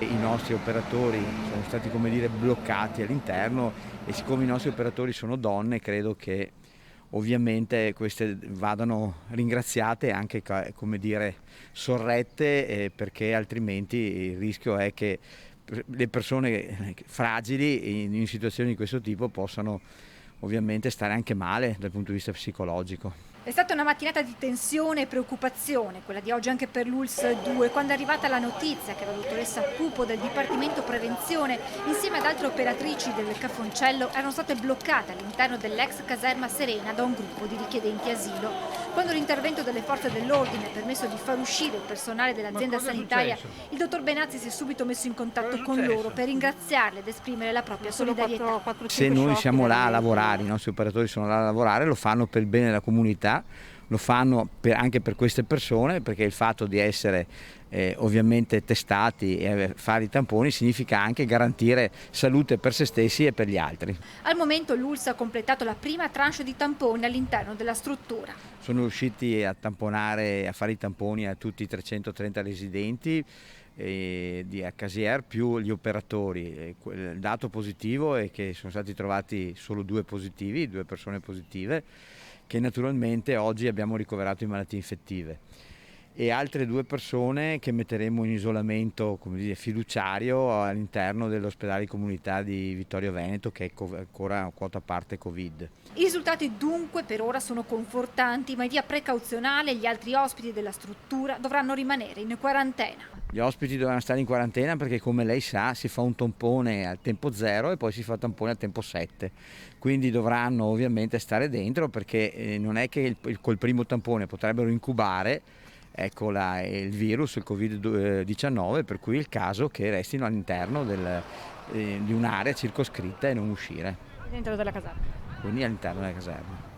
I nostri operatori sono stati, come dire, bloccati all'interno e siccome i nostri operatori sono donne, credo che ovviamente queste vadano ringraziate e anche, come dire, sorrette, perché altrimenti il rischio è che le persone fragili in situazioni di questo tipo possano ovviamente stare anche male dal punto di vista psicologico. È stata una mattinata di tensione e preoccupazione, quella di oggi anche per l'ULSS 2, quando è arrivata la notizia che la dottoressa Pupo del Dipartimento Prevenzione, insieme ad altre operatrici del Cafoncello, erano state bloccate all'interno dell'ex caserma Serena da un gruppo di richiedenti asilo. Quando l'intervento delle forze dell'ordine ha permesso di far uscire il personale Ma dell'azienda cosa è sanitaria, successo? il dottor Benazzi si è subito messo in Cosa è contatto con loro successo? per ringraziarle ed esprimere la propria Sono solidarietà. 4, se noi siamo là a lavorare, i nostri operatori sono là a lavorare, lo fanno per il bene della comunità, lo fanno anche per queste persone, perché il fatto di essere ovviamente testati e fare i tamponi significa anche garantire salute per se stessi e per gli altri. Al momento l'ULSS ha completato la prima tranche di tamponi all'interno della struttura. Sono riusciti a tamponare, a fare i tamponi a tutti i 330 residenti di Casier più gli operatori. Il dato positivo è che sono stati trovati solo 2 positivi, 2 persone positive, che naturalmente oggi abbiamo ricoverato in malattie infettive, e altre 2 persone che metteremo in isolamento, come dire, fiduciario all'interno dell'ospedale di comunità di Vittorio Veneto, che è ancora quota parte Covid. I risultati dunque per ora sono confortanti, ma in via precauzionale gli altri ospiti della struttura dovranno rimanere in quarantena. Gli ospiti dovranno stare in quarantena perché, come lei sa, si fa un tampone al tempo 0 e poi si fa un tampone al tempo 7, quindi dovranno ovviamente stare dentro, perché non è che col primo tampone potrebbero incubare, ecco, il virus, il Covid-19, per cui è il caso che restino all'interno di un'area circoscritta e non uscire, Dentro della caserma. quindi all'interno della caserma.